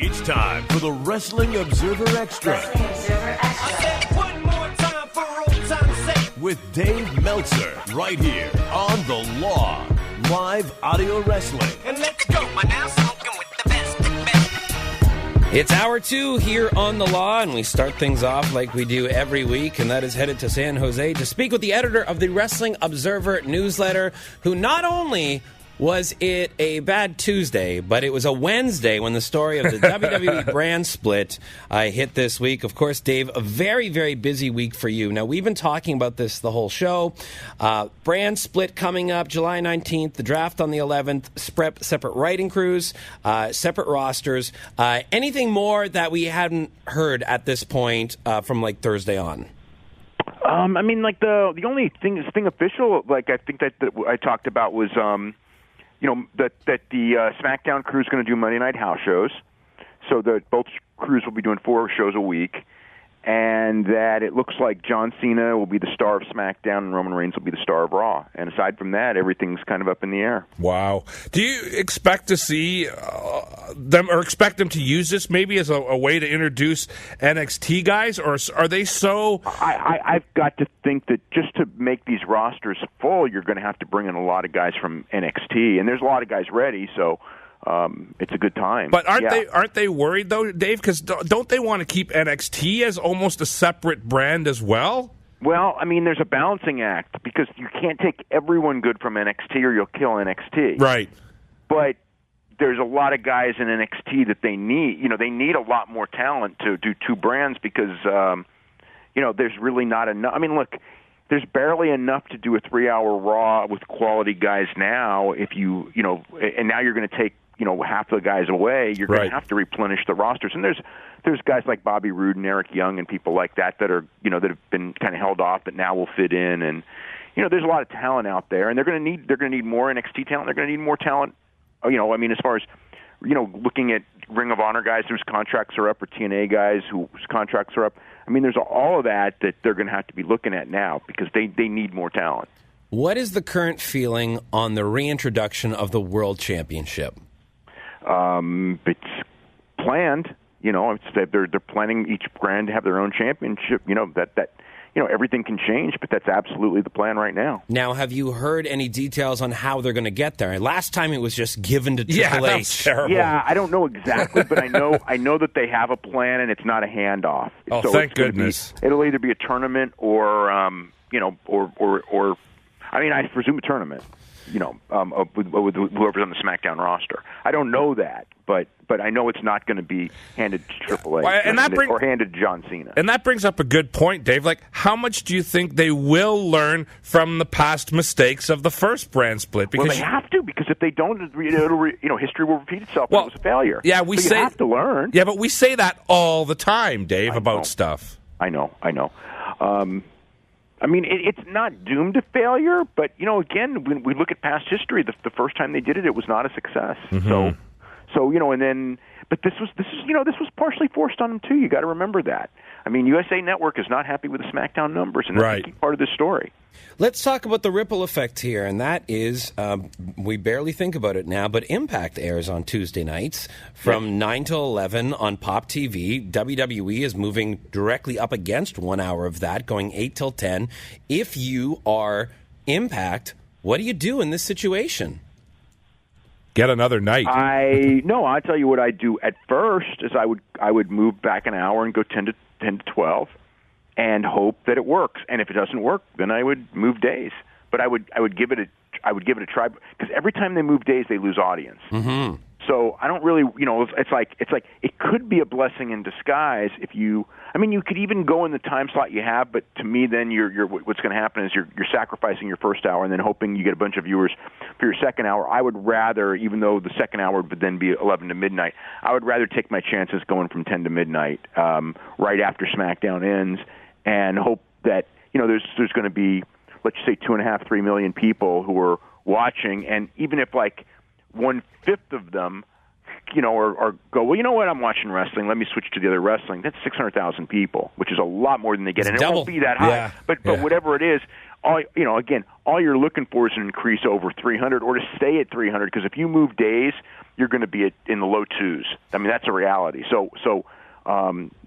It's time for the Wrestling Observer Extra. I said one more time for old time's sake. With Dave Meltzer, right here on The Law. Live audio wrestling. And let's go. We're now smoking with the best. It's hour 2 here on The Law, and we start things off like we do every week, and that is headed to San Jose to speak with the editor of the Wrestling Observer newsletter, who not only was it a bad Tuesday, but it was a Wednesday when the story of the WWE brand split hit this week. Of course, Dave, a very, very busy week for you. Now, we've been talking about this the whole show. Brand split coming up July 19th, the draft on the 11th, separate writing crews, separate rosters. Anything more that we hadn't heard at this point from like Thursday on? I mean, like the only thing official, like I think that I talked about was that the SmackDown crew is going to do Monday Night House shows, so that both crews will be doing 4 shows a week, and that it looks like John Cena will be the star of SmackDown and Roman Reigns will be the star of Raw. And aside from that, everything's kind of up in the air. Wow. Do you expect to see them, or expect them to use this maybe as a way to introduce NXT guys, or are they so... I've got to think that just to make these rosters full, you're going to have to bring in a lot of guys from NXT, and there's a lot of guys ready, so... it's a good time. But aren't they worried, though, Dave? Because don't they want to keep NXT as almost a separate brand as well? Well, I mean, there's a balancing act, because you can't take everyone good from NXT or you'll kill NXT. Right. But there's a lot of guys in NXT that they need. They need a lot more talent to do 2 brands because, there's really not enough. I mean, look, there's barely enough to do a 3-hour Raw with quality guys now. If and now you're going to take half the guys away, you're going to have to replenish the rosters. And there's guys like Bobby Roode and Eric Young and people like that are that have been kind of held off that now will fit in. And there's a lot of talent out there, and they're going to need more NXT talent. They're going to need more talent. I mean, as far as looking at Ring of Honor guys whose contracts are up, or TNA guys whose contracts are up. I mean, there's all of that they're going to have to be looking at now because they need more talent. What is the current feeling on the reintroduction of the World Championship? It's planned. They're planning each brand to have their own championship. Everything can change, but that's absolutely the plan right now. Now, have you heard any details on how they're going to get there? Last time it was just given to Triple H. That's terrible. Yeah, I don't know exactly, but I know that they have a plan, and it's not a handoff. Oh, so thank goodness! It'll either be a tournament or I presume a tournament. With whoever's on the SmackDown roster. I don't know that, but I know it's not going to be handed to Triple H or handed to John Cena. And that brings up a good point, Dave. Like, how much do you think they will learn from the past mistakes of the first brand split? Because they have to, because if they don't, history will repeat itself. It was a failure. Yeah, you have to learn. Yeah, but we say that all the time, Dave, about stuff. I know. I mean, it's not doomed to failure, but again, when we look at past history, the first time they did it, it was not a success. Mm-hmm. So and then, but this was partially forced on them too. You got to remember that. I mean, USA Network is not happy with the SmackDown numbers, and that's a key part of this story. Let's talk about the ripple effect here, and that is, we barely think about it now, but Impact airs on Tuesday nights from 9 till 11 on Pop TV. WWE is moving directly up against 1 hour of that, going 8 till 10. If you are Impact, what do you do in this situation? Get another night. I'll tell you what I do at first is I would move back an hour and go 10 to 12. And hope that it works. And if it doesn't work, then I would move days. But I would give it a try, because every time they move days, they lose audience. Mm-hmm. So I don't really, it's like it could be a blessing in disguise if you. I mean, you could even go in the time slot you have, but to me, then what's going to happen is you're sacrificing your first hour and then hoping you get a bunch of viewers for your second hour. I would rather, even though the second hour would then be 11 to midnight, I would rather take my chances going from 10 to midnight, right after SmackDown ends, and hope that there's going to be, let's say, 2.5-3 million people who are watching, and even if like 1/5 of them or go, well, you know what, I'm watching wrestling, let me switch to the other wrestling. That's 600,000 people, which is a lot more than they get, and double. It won't be that high. Yeah. But whatever it is, all you're looking for is an increase over 300 or to stay at 300, because if you move days, you're going to be in the low twos. I mean, that's a reality. So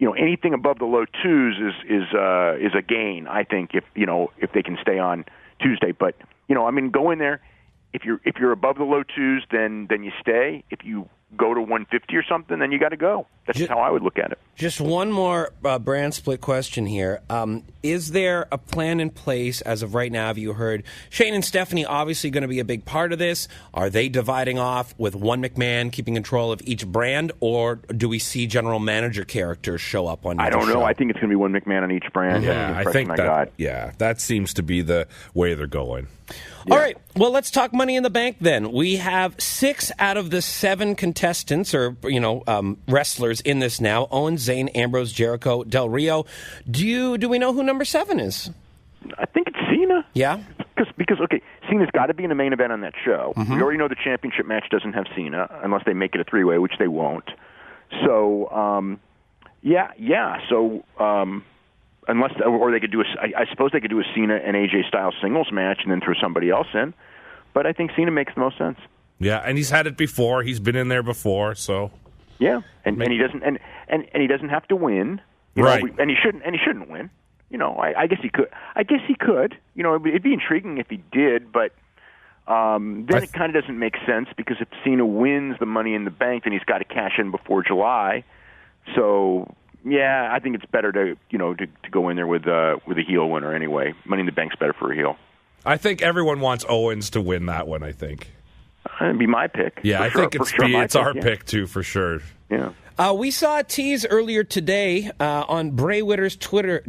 anything above the low twos is a gain, I think, if they can stay on Tuesday. But go in there. If you're above the low twos, then you stay. If you go to 150 or something, then you got to go. That's just how I would look at it. Just one more brand split question here. Is there a plan in place as of right now? Have you heard Shane and Stephanie obviously going to be a big part of this? Are they dividing off with one McMahon keeping control of each brand, or do we see general manager characters show up on? I don't know. Show? I think it's going to be one McMahon on each brand. Yeah, I think that seems to be the way they're going. Yeah. All right. Well, let's talk Money in the Bank then. We have 6 out of the 7 contestants, or wrestlers in this now: Owens, Zayn, Ambrose, Jericho, Del Rio. Do we know who number 7 is? I think it's Cena. Yeah. Because Cena's got to be in the main event on that show. Mm-hmm. We already know the championship match doesn't have Cena unless they make it a 3-way, which they won't. So, So. Unless, or they could do I suppose they could do a Cena and AJ Styles singles match and then throw somebody else in. But I think Cena makes the most sense. Yeah, and he's had it before. He's been in there before, so yeah, and he doesn't and he doesn't have to win, right? And he shouldn't win. I guess he could. It'd be intriguing if he did, but then it kind of doesn't make sense, because if Cena wins the Money in the Bank, then he's got to cash in before July. So. Yeah, I think it's better to go in there with a heel winner anyway. Money in the Bank's better for a heel. I think everyone wants Owens to win that one. I think it'd be my pick. Yeah, I think it's our pick too, for sure. Yeah. We saw a tease earlier today on Bray Wyatt's Twitter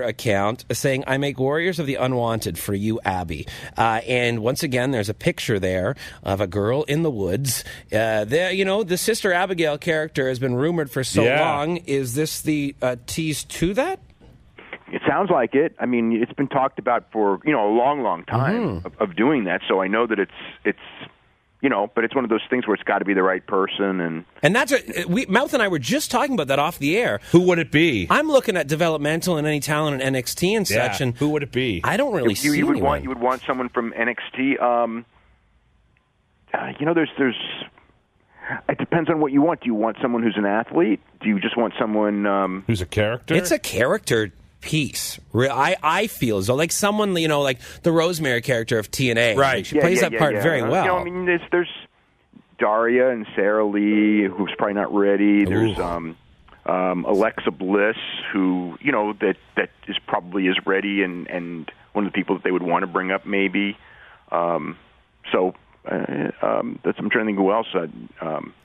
account saying, "I make Warriors of the Unwanted for you, Abby." And once again, there's a picture there of a girl in the woods. The Sister Abigail character has been rumored for so long. Is this the tease to that? It sounds like it. I mean, it's been talked about for a long time of doing that. So I know that it's. But it's one of those things where it's got to be the right person, and that's Mouth and I were just talking about that off the air. Who would it be? I'm looking at developmental and any talent in NXT and such, and who would it be? I don't really see you would anyone. You would want someone from NXT. There's. It depends on what you want. Do you want someone who's an athlete? Do you just want someone who's a character? It's a character piece. I feel as though, like someone, like the Rosemary character of TNA. Right. Like she plays that part very well. There's Daria and Sarah Lee, who's probably not ready. There's Alexa Bliss, who that is probably is ready, and one of the people that they would want to bring up maybe. I'm trying to think who else.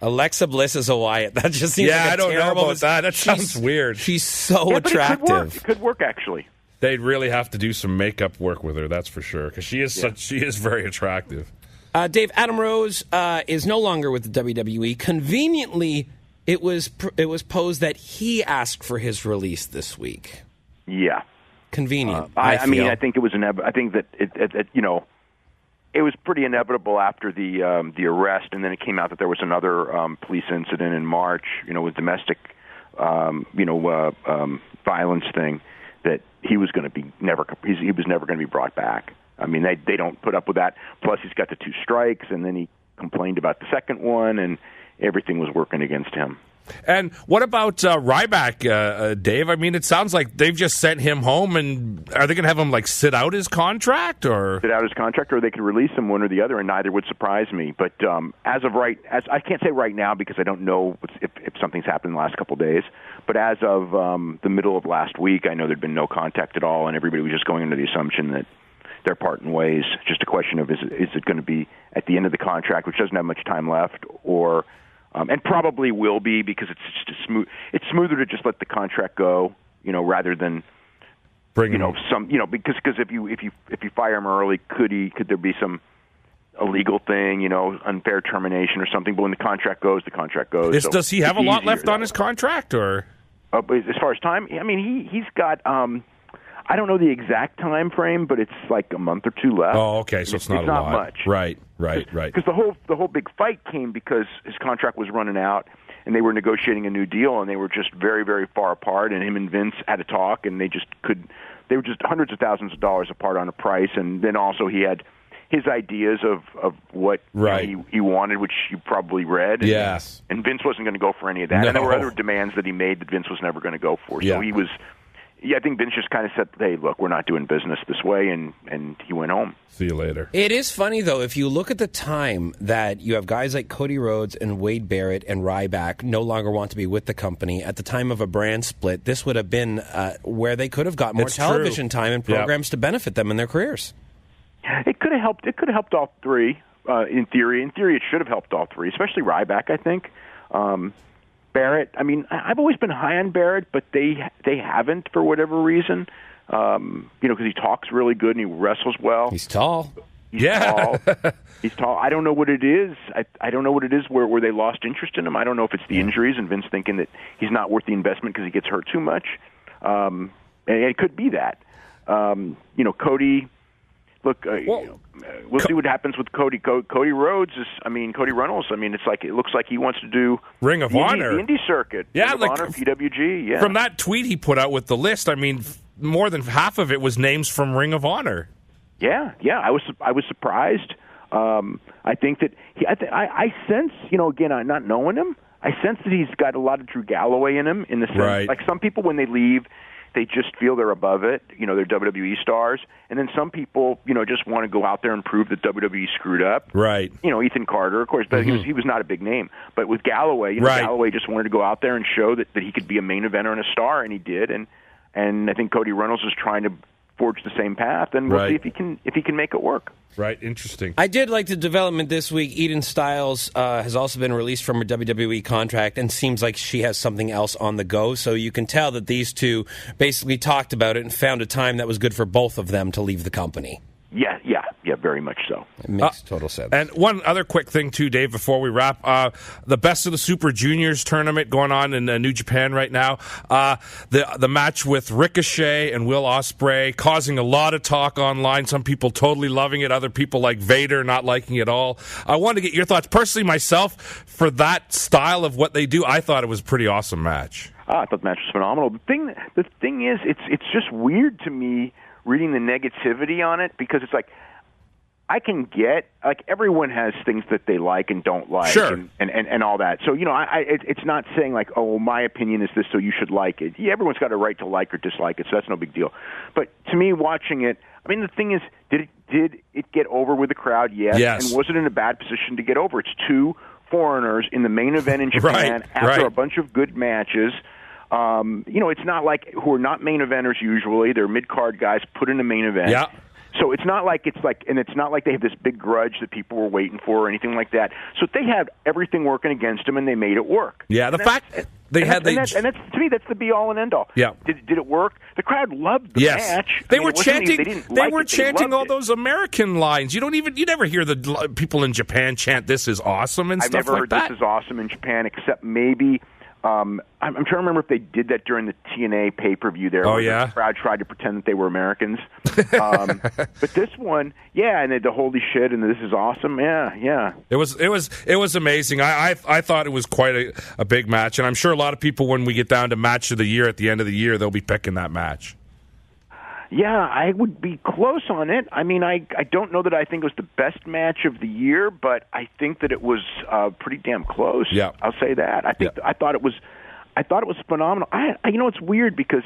Alexa Bliss is a Wyatt. That just seems like I don't know about that. That sounds weird. She's so attractive. It could work actually. They'd really have to do some makeup work with her, that's for sure, because she is very attractive. Dave, Adam Rose is no longer with the WWE. Conveniently, it was posed that he asked for his release this week. Yeah, convenient. I mean, I think it was I think that it was pretty inevitable after the arrest, and then it came out that there was another police incident in March, with domestic, violence thing, that he was going to be he was never going to be brought back. I mean, they don't put up with that. Plus, he's got the 2 strikes, and then he complained about the second one, and everything was working against him. And what about Ryback, Dave? I mean, it sounds like they've just sent him home, and are they going to have him sit out his contract, or sit out his contract, or they could release him, one or the other, and neither would surprise me. But as I can't say right now because I don't know if something's happened in the last couple of days. But as of the middle of last week, I know there'd been no contact at all, and everybody was just going under the assumption that they're parting ways. Just a question of is it going to be at the end of the contract, which doesn't have much time left, or and probably will be, because it's just it's smoother to just let the contract go, rather than bring because if you fire him early, could there be some illegal thing, unfair termination or something? But when the contract goes, the contract goes. Does he have a lot left on his contract, or as far as time? I mean, he's got. I don't know the exact time frame, but it's like a month or two left. Oh, okay, so it's not a lot. Much. Right. Because the whole big fight came because his contract was running out, and they were negotiating a new deal, and they were just very, very far apart. And him and Vince had a talk, and they were just hundreds of thousands of dollars apart on a price. And then also he had his ideas of what he wanted, which you probably read. Yes. And Vince wasn't going to go for any of that. No. And there were other demands that he made that Vince was never going to go for. Yeah. So he was. Yeah, I think Vince just kind of said, hey, look, we're not doing business this way, and he went home. See you later. It is funny, though, if you look at the time that you have guys like Cody Rhodes and Wade Barrett and Ryback no longer want to be with the company. At the time of a brand split, this would have been where they could have got more television time and programs to benefit them in their careers. It could have helped. It could have helped all three, in theory. In theory, it should have helped all three, especially Ryback, I think. Barrett, I mean, I've always been high on Barrett, but they haven't for whatever reason. Because he talks really good and he wrestles well. He's tall. He's tall. I don't know what it is. I don't know what it is where they lost interest in him. I don't know if it's the injuries and Vince thinking that he's not worth the investment because he gets hurt too much. And it could be that. Cody. Look, we'll see what happens with Cody. Cody Rhodes Cody Runnels. I mean, it looks like he wants to do Ring of Honor, the indie circuit. Yeah, Ring of Honor, PWG. Yeah. From that tweet he put out with the list, I mean, more than half of it was names from Ring of Honor. Yeah. I was surprised. I think that I sense, again, I'm not knowing him, I sense that he's got a lot of Drew Galloway in him, in the sense, like some people when they leave, they just feel they're above it, they're WWE stars. And then some people, just want to go out there and prove that WWE screwed up. Right. Ethan Carter, of course, but he was not a big name. But with Galloway, Galloway just wanted to go out there and show that he could be a main eventer and a star, and he did. And I think Cody Runnels is trying to forge the same path, and we'll see if he can make it work. Right, interesting. I did like the development this week. Eden Styles has also been released from her WWE contract and seems like she has something else on the go. So you can tell that these two basically talked about it and found a time that was good for both of them to leave the company. Yeah, very much so. It makes total sense. And one other quick thing, too, Dave, before we wrap. The Best of the Super Juniors tournament going on in New Japan right now. The match with Ricochet and Will Ospreay causing a lot of talk online. Some people totally loving it. Other people like Vader not liking it all. I wanted to get your thoughts. Personally, myself, for that style of what they do, I thought it was a pretty awesome match. I thought the match was phenomenal. The thing is, it's just weird to me reading the negativity on it, because it's like, I can get, like, everyone has things that they like and don't like, and all that. So, it's not saying like, oh, my opinion is this, so you should like it. Yeah, everyone's got a right to like or dislike it, so that's no big deal. But to me, watching it, I mean, the thing is, did it get over with the crowd? Yes. And was it in a bad position to get over? It's two foreigners in the main event in Japan after a bunch of good matches. It's not like, who are not main eventers usually. They're mid-card guys put in the main event. Yeah. So it's not like it's not like they have this big grudge that people were waiting for or anything like that. So they had everything working against them, and they made it work. Yeah, that's to me, that's the be all and end all. Yeah. Did it work? The crowd loved the match. They were chanting. They were chanting all those American lines. You never hear the people in Japan chant "This is awesome" and I've stuff never like heard that. "This is awesome" in Japan, except maybe. I'm trying to remember if they did that during the TNA pay-per-view there. Oh, where yeah? The crowd tried to pretend that they were Americans. But this one, and the holy shit, and this is awesome. Yeah. It was amazing. I thought it was quite a big match, and I'm sure a lot of people, when we get down to match of the year at the end of the year, they'll be picking that match. Yeah, I would be close on it. I mean, I don't know that I think it was the best match of the year, but I think that it was pretty damn close. Yeah, I'll say that. I thought it was phenomenal. It's weird because,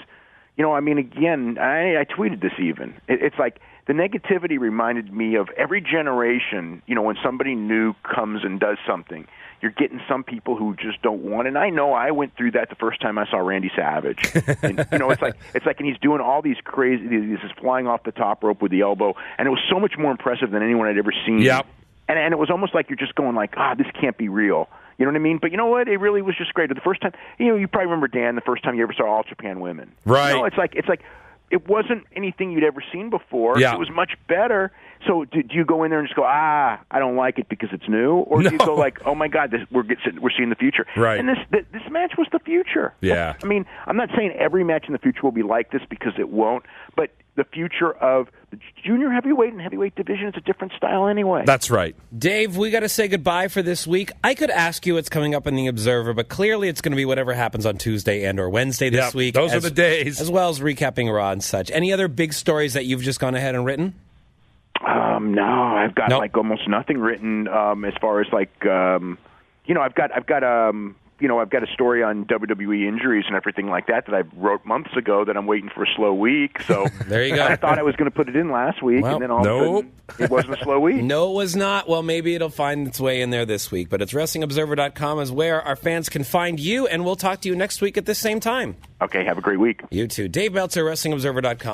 again, I tweeted this even. It's like the negativity reminded me of every generation. When somebody new comes and does something, you're getting some people who just don't want it. And I know I went through that the first time I saw Randy Savage. And, it's like, and he's doing all these crazy, this is flying off the top rope with the elbow, and it was so much more impressive than anyone I'd ever seen. Yep. And it was almost like you're just going like, this can't be real. You know what I mean? But you know what? It really was just great. The first time, you probably remember, Dan, the first time you ever saw All Japan Women. Right. It's like it wasn't anything you'd ever seen before. Yeah. It was much better. So do you go in there and just go, I don't like it because it's new, or do you go like, oh my God, we're seeing the future? Right. And this match was the future. Yeah. I mean, I'm not saying every match in the future will be like this because it won't, but the future of the junior heavyweight and heavyweight division is a different style anyway. That's right. Dave, we got to say goodbye for this week. I could ask you what's coming up in the Observer, but clearly it's going to be whatever happens on Tuesday and or Wednesday this week. Those are the days. As well as recapping Raw and such. Any other big stories that you've just gone ahead and written? No, I've got like almost nothing written as far as like I've got a story on WWE injuries and everything like that I wrote months ago that I'm waiting for a slow week. So there you go. I thought I was going to put it in last week, and then all of a sudden it wasn't a slow week. No, it was not. Well, maybe it'll find its way in there this week. But it's WrestlingObserver.com is where our fans can find you, and we'll talk to you next week at this same time. Okay, have a great week. You too. Dave Meltzer, WrestlingObserver.com.